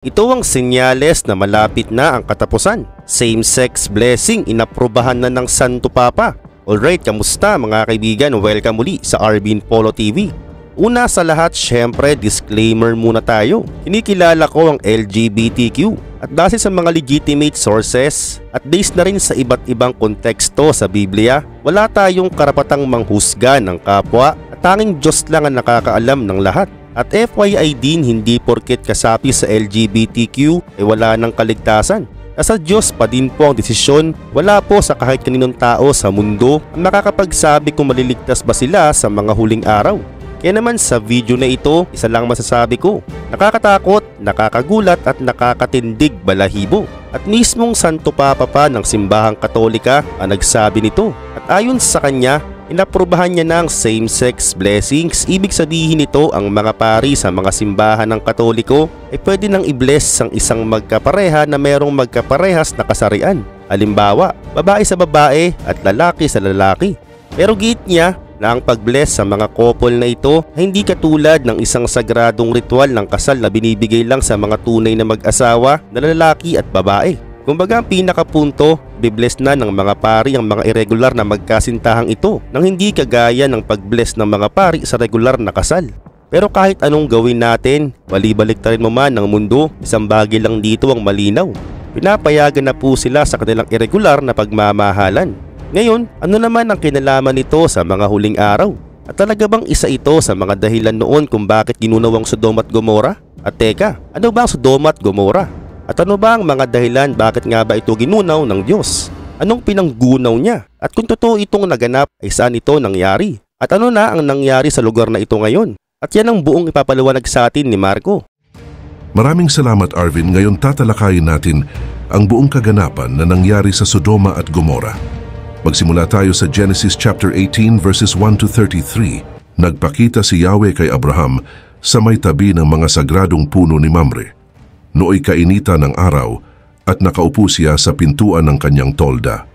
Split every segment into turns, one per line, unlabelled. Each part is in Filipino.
Ito ang senyales na malapit na ang katapusan. Same-sex blessing inaprubahan na ng Santo Papa. Alright, kamusta mga kaibigan? Welcome muli sa Arvin Polo TV. Una sa lahat, syempre disclaimer muna tayo. Kinikilala ko ang LGBTQ at base sa mga legitimate sources at based na rin sa iba't ibang konteksto sa Biblia, wala tayong karapatang manghusga ng kapwa at tanging Diyos lang ang nakakaalam ng lahat. At FYI din, hindi porket kasapi sa LGBTQ ay wala ng kaligtasan. Nasa Diyos pa din po ang desisyon, wala po sa kahit kaninong tao sa mundo ang makakapagsabi kung maliligtas ba sila sa mga huling araw. Kaya naman sa video na ito, isa lang masasabi ko, nakakatakot, nakakagulat at nakakatindig balahibo. At mismong Santo Papa pa ng Simbahang Katolika ang nagsabi nito. At ayon sa kanya, inaprubahan niya ng same-sex blessings. Ibig sabihin nito ang mga pari sa mga simbahan ng Katoliko ay pwede nang i-bless ang isang magkapareha na merong magkaparehas na kasarian. Halimbawa, babae sa babae at lalaki sa lalaki. Pero giit niya na ang pag-bless sa mga couple na ito ay hindi katulad ng isang sagradong ritual ng kasal na binibigay lang sa mga tunay na mag-asawa na lalaki at babae. Kumbaga ang pinakapunto, bibless na ng mga pari ang mga irregular na magkasintahang ito nang hindi kagaya ng pag-bless ng mga pari sa regular na kasal. Pero kahit anong gawin natin, balibaliktarin mo man ng mundo, isang bagay lang dito ang malinaw. Pinapayagan na po sila sa kanilang irregular na pagmamahalan. Ngayon, ano naman ang kinalaman nito sa mga huling araw? At talaga bang isa ito sa mga dahilan noon kung bakit ginunaw ang Sodoma at Gomora? At teka, ano ba ang Sodoma at Gomora? At ano ba ang mga dahilan bakit nga ba ito ginunaw ng Diyos? Anong pinanggunaw niya? At kung totoo itong naganap ay saan ito nangyari? At ano na ang nangyari sa lugar na ito ngayon? At yan ang buong ipapaliwanag sa atin ni Marco.
Maraming salamat Arvin. Ngayon tatalakayin natin ang buong kaganapan na nangyari sa Sodoma at Gomora. Magsimula tayo sa Genesis chapter 18 verses 1 to 33. Nagpakita si Yahweh kay Abraham sa may tabi ng mga sagradong puno ni Mamre. Nooy kainita ng araw at nakaupo siya sa pintuan ng kanyang tolda.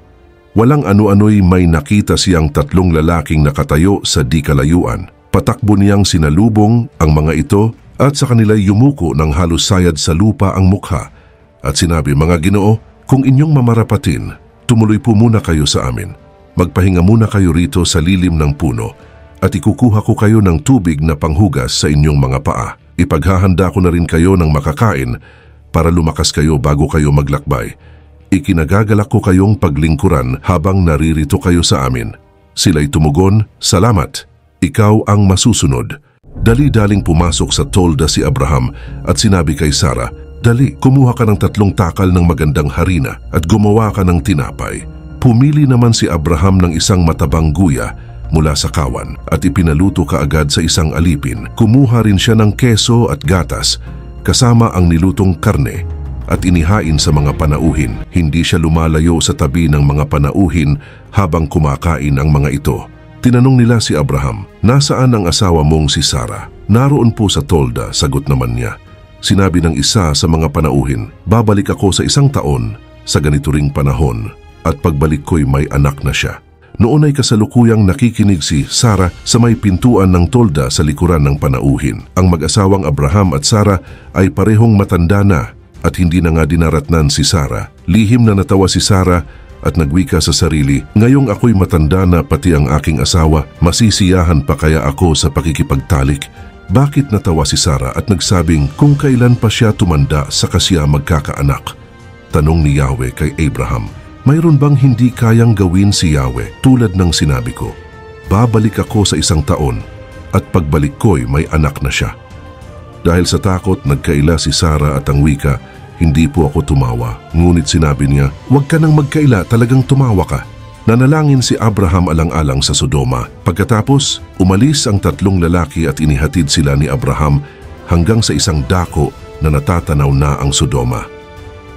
Walang ano-ano'y may nakita siyang tatlong lalaking nakatayo sa di kalayuan. Patakbo niyang sinalubong ang mga ito at sa kanila'y yumuko ng halos sayad sa lupa ang mukha. At sinabi, "Mga Ginoo, kung inyong mamarapatin, tumuloy po muna kayo sa amin. Magpahinga muna kayo rito sa lilim ng puno at ikukuha ko kayo ng tubig na panghugas sa inyong mga paa. Ipaghahanda ko na rin kayo ng makakain para lumakas kayo bago kayo maglakbay. Ikinagagalak ko kayong paglingkuran habang naririto kayo sa amin." Sila'y tumugon, "Salamat, ikaw ang masusunod." Dali-daling pumasok sa tolda si Abraham at sinabi kay Sarah, "Dali, kumuha ka ng 3 takal ng magandang harina at gumawa ka ng tinapay." Pumili naman si Abraham ng isang matabang guya mula sa kawan at ipinaluto kaagad sa isang alipin. Kumuha rin siya ng keso at gatas kasama ang nilutong karne at inihain sa mga panauhin. Hindi siya lumalayo sa tabi ng mga panauhin habang kumakain ang mga ito. Tinanong nila si Abraham, "Nasaan ang asawa mong si Sarah?" "Naroon po sa tolda," sagot naman niya. Sinabi ng isa sa mga panauhin, "Babalik ako sa 1 taon sa ganito ring panahon at pagbalik ko'y may anak na siya." Noon ay kasalukuyang nakikinig si Sarah sa may pintuan ng tolda sa likuran ng panauhin. Ang mag-asawang Abraham at Sarah ay parehong matanda na at hindi na nga dinaratnan si Sarah. Lihim na natawa si Sarah at nagwika sa sarili, "Ngayong ako'y matanda na pati ang aking asawa, masisiyahan pa kaya ako sa pakikipagtalik?" Bakit natawa si Sarah at nagsabing kung kailan pa siya tumanda saka siya magkakaanak? Tanong ni Yahweh kay Abraham, "Mayroon bang hindi kayang gawin si Yahweh tulad ng sinabi ko? Babalik ako sa 1 taon at pagbalik ko'y may anak na siya." Dahil sa takot, nagkaila si Sarah at ang wika, "Hindi po ako tumawa." Ngunit sinabi niya, "Huwag ka nang magkaila, talagang tumawa ka." Nanalangin si Abraham alang-alang sa Sodoma. Pagkatapos, umalis ang 3 lalaki at inihatid sila ni Abraham hanggang sa isang dako na natatanaw na ang Sodoma.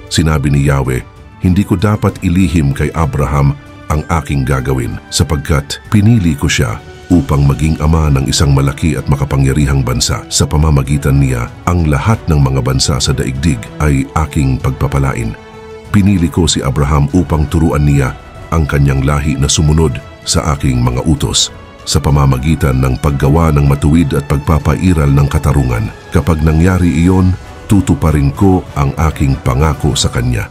Sinabi ni Yahweh, "Hindi ko dapat ilihim kay Abraham ang aking gagawin sapagkat pinili ko siya upang maging ama ng isang malaki at makapangyarihang bansa. Sa pamamagitan niya, ang lahat ng mga bansa sa daigdig ay aking pagpapalain. Pinili ko si Abraham upang turuan niya ang kanyang lahi na sumunod sa aking mga utos sa pamamagitan ng paggawa ng matuwid at pagpapairal ng katarungan. Kapag nangyari iyon, tutuparin ko ang aking pangako sa kanya.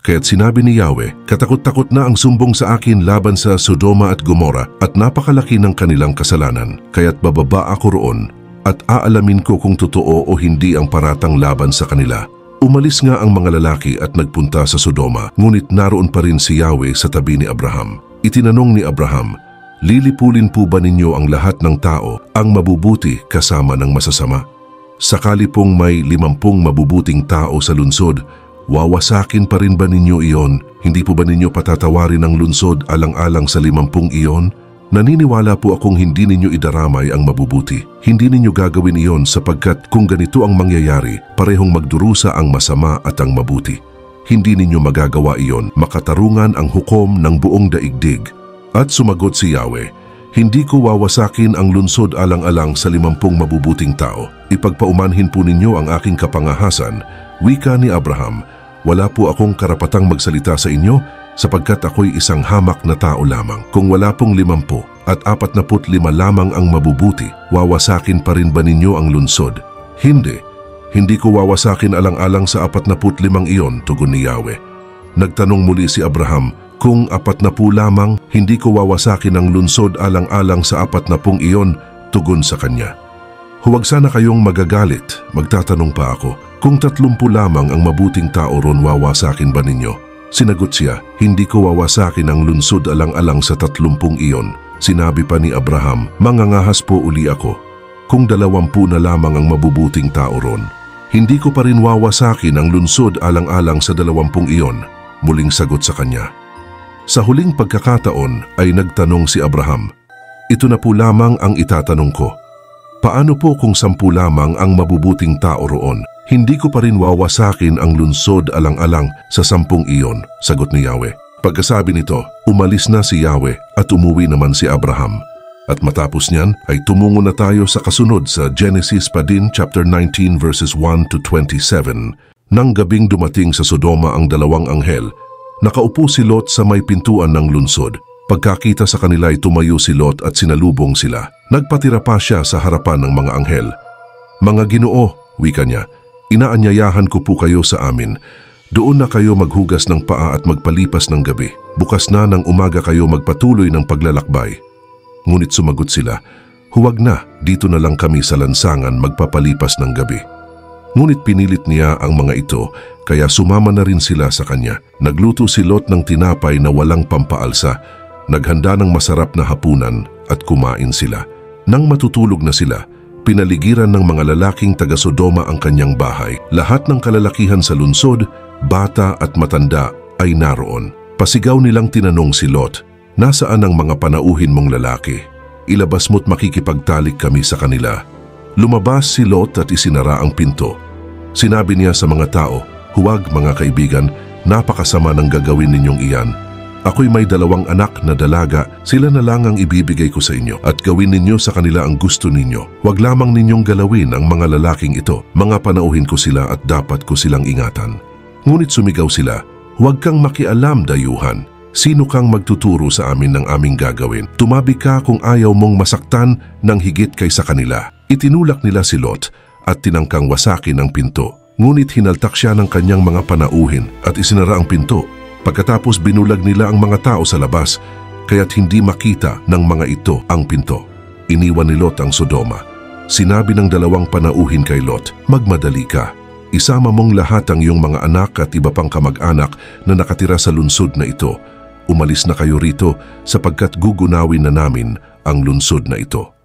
Kaya't sinabi ni Yahweh, katakot-takot na ang sumbong sa akin laban sa Sodoma at Gomora at napakalaki ng kanilang kasalanan. Kaya't bababa ako roon at aalamin ko kung totoo o hindi ang paratang laban sa kanila. Umalis nga ang mga lalaki at nagpunta sa Sodoma, ngunit naroon pa rin si Yahweh sa tabi ni Abraham. Itinanong ni Abraham, lilipulin po ba ninyo ang lahat ng tao, ang mabubuti kasama ng masasama? Sakali pong may 50 mabubuting tao sa lungsod, wawasakin pa rin ba ninyo iyon? Hindi po ba ninyo patatawarin ang lungsod alang-alang sa 50 iyon? Naniniwala po akong hindi ninyo idaramay ang mabubuti. Hindi ninyo gagawin iyon sapagkat kung ganito ang mangyayari, parehong magdurusa ang masama at ang mabuti. Hindi ninyo magagawa iyon, makatarungan ang hukom ng buong daigdig. At sumagot si Yahweh, hindi ko wawasakin ang lungsod alang-alang sa 50 mabubuting tao. Ipagpaumanhin po ninyo ang aking kapangahasan. Wika ni Abraham, wala po akong karapatang magsalita sa inyo sapagkat ako'y isang hamak na tao lamang. Kung wala pong 50 at 45 lamang ang mabubuti, wawasakin pa rin ba ninyo ang lungsod? Hindi ko wawasakin alang-alang sa 45 iyon, tugon ni Yahweh. Nagtanong muli si Abraham, kung 40 lamang, hindi ko wawasakin ang lungsod alang-alang sa 40 iyon, tugon sa kanya. Huwag sana kayong magagalit, magtatanong pa ako. Kung 30 lamang ang mabuting tao ron, wawasakin ba ninyo? Sinagot siya, hindi ko wawasakin ang lungsod alang-alang sa 30 iyon. Sinabi pa ni Abraham, mangangahas po uli ako. Kung 20 na lamang ang mabubuting tao ron, hindi ko pa rin wawasakin ang lungsod alang-alang sa 20 iyon. Muling sagot sa kanya. Sa huling pagkakataon ay nagtanong si Abraham, ito na po lamang ang itatanong ko. Paano po kung 10 lamang ang mabubuting tao roon? Hindi ko pa rin wawasakin ang lungsod alang-alang sa 10 iyon, sagot ni Yahweh. Pagkasabi nito, umalis na si Yahweh at umuwi naman si Abraham. At matapos niyan ay tumungo na tayo sa kasunod sa Genesis pa din chapter 19 verses 1 to 27. Nang gabing dumating sa Sodoma ang 2 anghel, nakaupo si Lot sa may pintuan ng lungsod. Pagkakita sa kanila ay tumayo si Lot at sinalubong sila. Nagpatira pa siya sa harapan ng mga anghel. Mga Ginoo, wika niya, inaanyayahan ko po kayo sa amin. Doon na kayo maghugas ng paa at magpalipas ng gabi. Bukas na ng umaga kayo magpatuloy ng paglalakbay. Ngunit sumagot sila, huwag na, dito na lang kami sa lansangan magpapalipas ng gabi. Ngunit pinilit niya ang mga ito, kaya sumama na rin sila sa kanya. Nagluto si Lot ng tinapay na walang pampaalsa, naghanda ng masarap na hapunan at kumain sila. Nang matutulog na sila, pinaligiran ng mga lalaking taga-Sodoma ang kanyang bahay. Lahat ng kalalakihan sa lungsod, bata at matanda ay naroon. Pasigaw nilang tinanong si Lot, nasaan ang mga panauhin mong lalaki? Ilabas mo't makikipagtalik kami sa kanila. Lumabas si Lot at isinara ang pinto. Sinabi niya sa mga tao, huwag mga kaibigan, napakasama ng gagawin ninyong iyan. Ako'y may 2 anak na dalaga, sila na lang ang ibibigay ko sa inyo at gawin ninyo sa kanila ang gusto ninyo. Huwag lamang ninyong galawin ang mga lalaking ito, mga panauhin ko sila at dapat ko silang ingatan. Ngunit sumigaw sila, huwag kang makialam, dayuhan. Sino kang magtuturo sa amin ng aming gagawin? Tumabi ka kung ayaw mong masaktan ng higit kaysa kanila. Itinulak nila si Lot at tinangkang wasakin ang pinto. Ngunit hinaltak siya ng kanyang mga panauhin at isinara ang pinto. Pagkatapos binulag nila ang mga tao sa labas, kaya't hindi makita ng mga ito ang pinto. Iniwan ni Lot ang Sodoma. Sinabi ng 2 panauhin kay Lot, magmadali ka. Isama mong lahat ang iyong mga anak at iba pang kamag-anak na nakatira sa lungsod na ito. Umalis na kayo rito sapagkat gugunawin na namin ang lungsod na ito.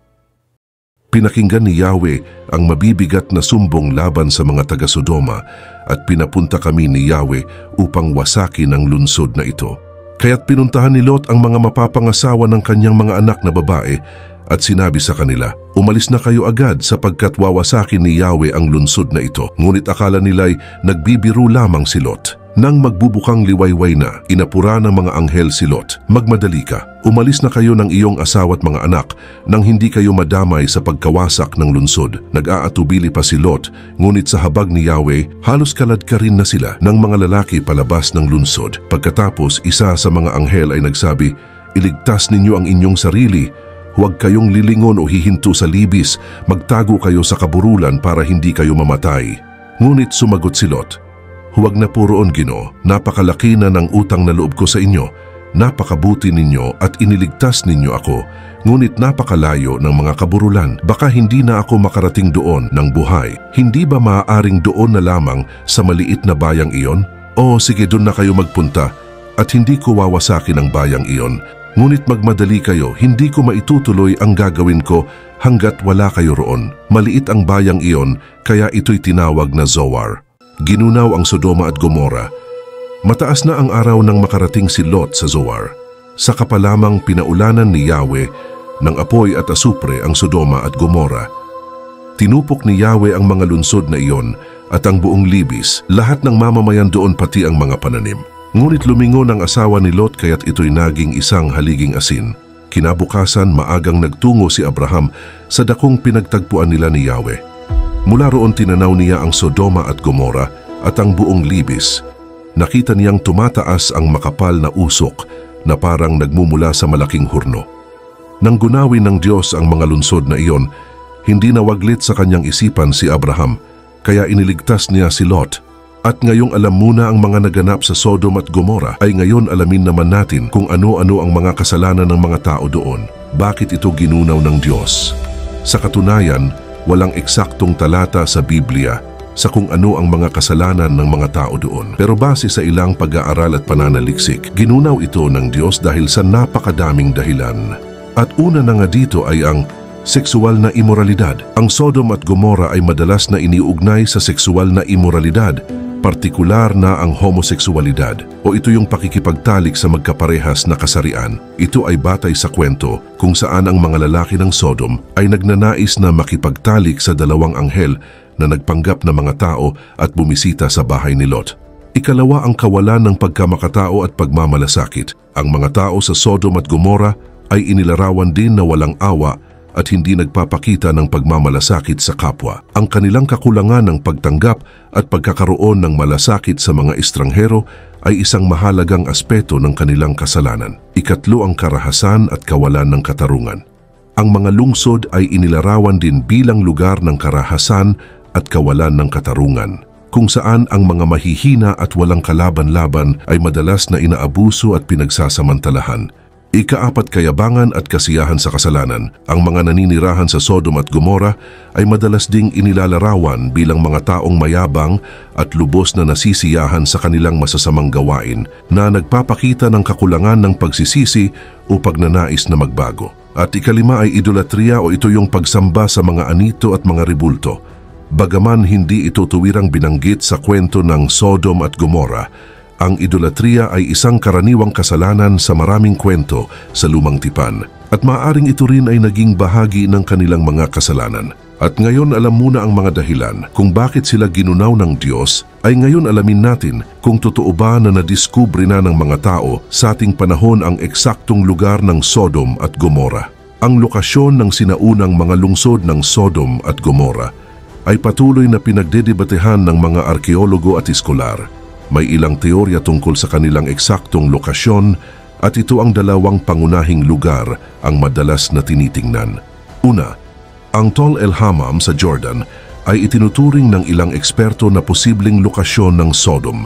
Pinakinggan ni Yahweh ang mabibigat na sumbong laban sa mga taga-Sodoma at pinapunta kami ni Yahweh upang wasakin ang lungsod na ito. Kaya't pinuntahan ni Lot ang mga mapapangasawa ng kanyang mga anak na babae at sinabi sa kanila, umalis na kayo agad sapagkat wawasakin ni Yahweh ang lungsod na ito. Ngunit akala nila'y nagbibiro lamang si Lot. Nang magbubukang liwayway na, inapura ng mga anghel si Lot, magmadali ka, umalis na kayo ng iyong asawa at mga anak nang hindi kayo madamay sa pagkawasak ng lungsod. Nag-aatubili pa si Lot, ngunit sa habag ni Yahweh, halos kaladkarin na sila ng mga lalaki palabas ng lungsod. Pagkatapos, isa sa mga anghel ay nagsabi, iligtas ninyo ang inyong sarili, huwag kayong lilingon o hihinto sa libis, magtago kayo sa kaburulan para hindi kayo mamatay. Ngunit sumagot si Lot, "Huwag na po roon, Ginoo, napakalaki na ng utang na loob ko sa inyo. Napakabuti ninyo at iniligtas ninyo ako, ngunit napakalayo ng mga kaburulan. Baka hindi na ako makarating doon ng buhay. Hindi ba maaaring doon na lamang sa maliit na bayang iyon? O sige, doon na kayo magpunta at hindi ko wawasakin ang bayang iyon. Ngunit magmadali kayo, hindi ko maitutuloy ang gagawin ko hanggat wala kayo roon. Maliit ang bayang iyon, kaya ito'y tinawag na Zoar." Ginunaw ang Sodoma at Gomora. Mataas na ang araw nang makarating si Lot sa Zoar. Saka pa lamang pinaulanan ni Yahweh ng apoy at asupre ang Sodoma at Gomora. Tinupok ni Yahweh ang mga lunsod na iyon at ang buong Libis, lahat ng mamamayan doon pati ang mga pananim. Ngunit lumingon ang asawa ni Lot kaya't ito'y naging isang haliging asin. Kinabukasan, maagang nagtungo si Abraham sa dakong pinagtagpuan nila ni Yahweh. Mula roon tinanaw niya ang Sodoma at Gomora at ang buong Libis. Nakita niyang tumataas ang makapal na usok na parang nagmumula sa malaking hurno. Nang gunawin ng Diyos ang mga lunsod na iyon, hindi nawaglit sa kanyang isipan si Abraham, kaya iniligtas niya si Lot. At ngayong alam muna ang mga naganap sa Sodom at Gomora, ay ngayon alamin naman natin kung ano-ano ang mga kasalanan ng mga tao doon. Bakit ito ginunaw ng Diyos? Sa katunayan, walang eksaktong talata sa Biblia sa kung ano ang mga kasalanan ng mga tao doon. Pero base sa ilang pag-aaral at pananaliksik, ginunaw ito ng Diyos dahil sa napakadaming dahilan. At una na nga dito ay ang sexual na imoralidad. Ang Sodom at Gomora ay madalas na iniugnay sa sexual na imoralidad, partikular na ang homoseksualidad o ito yung pakikipagtalik sa magkaparehas na kasarian. Ito ay batay sa kwento kung saan ang mga lalaki ng Sodom ay nagnanais na makipagtalik sa dalawang anghel na nagpanggap na mga tao at bumisita sa bahay ni Lot. Ikalawa ang kawalan ng pagkamakatao at pagmamalasakit. Ang mga tao sa Sodom at Gomora ay inilarawan din na walang awa at hindi nagpapakita ng pagmamalasakit sa kapwa. Ang kanilang kakulangan ng pagtanggap at pagkakaroon ng malasakit sa mga estranghero ay isang mahalagang aspeto ng kanilang kasalanan. Ikatlo ang karahasan at kawalan ng katarungan. Ang mga lungsod ay inilarawan din bilang lugar ng karahasan at kawalan ng katarungan, kung saan ang mga mahihina at walang kalaban-laban ay madalas na inaabuso at pinagsasamantalahan. Ikaapat, kayabangan at kasiyahan sa kasalanan. Ang mga naninirahan sa Sodom at Gomora ay madalas ding inilalarawan bilang mga taong mayabang at lubos na nasisiyahan sa kanilang masasamang gawain na nagpapakita ng kakulangan ng pagsisisi o pagnanais na magbago. At ikalima ay idolatria o ito yung pagsamba sa mga anito at mga ribulto. Bagaman hindi ito tuwirang binanggit sa kwento ng Sodom at Gomora, ang idolatria ay isang karaniwang kasalanan sa maraming kwento sa Lumang Tipan at maaaring ito rin ay naging bahagi ng kanilang mga kasalanan. At ngayon alam muna ang mga dahilan kung bakit sila ginunaw ng Diyos, ay ngayon alamin natin kung totoo ba na nadiskubre na ng mga tao sa ating panahon ang eksaktong lugar ng Sodom at Gomora. Ang lokasyon ng sinaunang mga lungsod ng Sodom at Gomora ay patuloy na pinagdedebatehan ng mga arkeologo at iskolar. May ilang teorya tungkol sa kanilang eksaktong lokasyon at ito ang dalawang pangunahing lugar ang madalas na tinitingnan. Una, ang Tol El Hammam sa Jordan ay itinuturing ng ilang eksperto na posibleng lokasyon ng Sodom.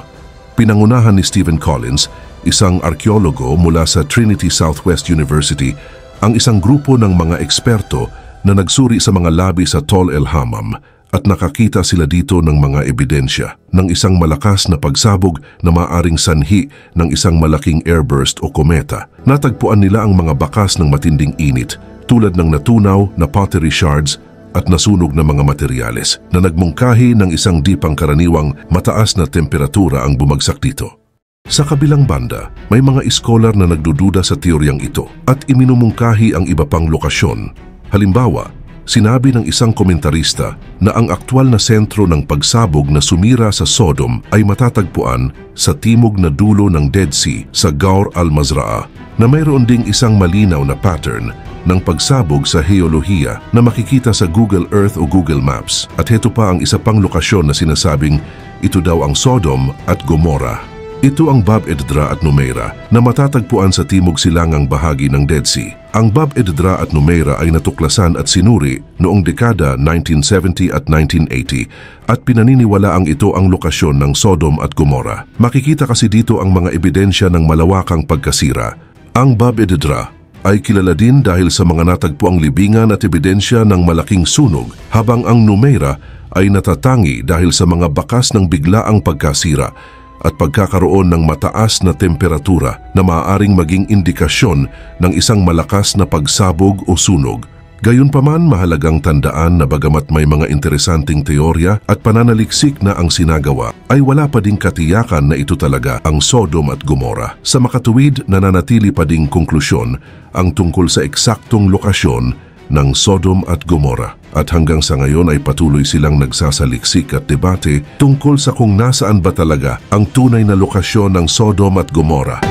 Pinangunahan ni Stephen Collins, isang arkeologo mula sa Trinity Southwest University, ang isang grupo ng mga eksperto na nagsuri sa mga labi sa Tol El Hammam at nakakita sila dito ng mga ebidensya ng isang malakas na pagsabog na maaring sanhi ng isang malaking airburst o kometa. Natagpuan nila ang mga bakas ng matinding init tulad ng natunaw na pottery shards at nasunog na mga materyales na nagmungkahi ng isang di pangkaraniwang mataas na temperatura ang bumagsak dito. Sa kabilang banda, may mga iskolar na nagdududa sa teoryang ito at iminumungkahi ang iba pang lokasyon. Halimbawa, sinabi ng isang komentarista na ang aktwal na sentro ng pagsabog na sumira sa Sodom ay matatagpuan sa timog na dulo ng Dead Sea sa Gaur al-Mazraa, na mayroon ding isang malinaw na pattern ng pagsabog sa heolohiya na makikita sa Google Earth o Google Maps. At heto pa ang isa pang lokasyon na sinasabing ito daw ang Sodom at Gomora. Ito ang Bab Edra at Numeira na matatagpuan sa timog silangang bahagi ng Dead Sea. Ang Bab Edra at Numeira ay natuklasan at sinuri noong dekada 1970 at 1980 at pinaniniwalaang ito ang lokasyon ng Sodom at Gomora. Makikita kasi dito ang mga ebidensya ng malawakang pagkasira. Ang Bab Edra ay kilala din dahil sa mga natagpuang libingan at ebidensya ng malaking sunog, habang ang Numeira ay natatangi dahil sa mga bakas ng biglaang pagkasira at pagkakaroon ng mataas na temperatura na maaaring maging indikasyon ng isang malakas na pagsabog o sunog. Gayunpaman, mahalagang tandaan na bagamat may mga interesanting teorya at pananaliksik na ang sinagawa, ay wala pa ding katiyakan na ito talaga ang Sodom at Gomora. Sa makatuwid, nananatili pa ding konklusyon ang tungkol sa eksaktong lokasyon ng Sodom at Gomora. At hanggang sa ngayon ay patuloy silang nagsasaliksik at debate tungkol sa kung nasaan ba talaga ang tunay na lokasyon ng Sodom at Gomora.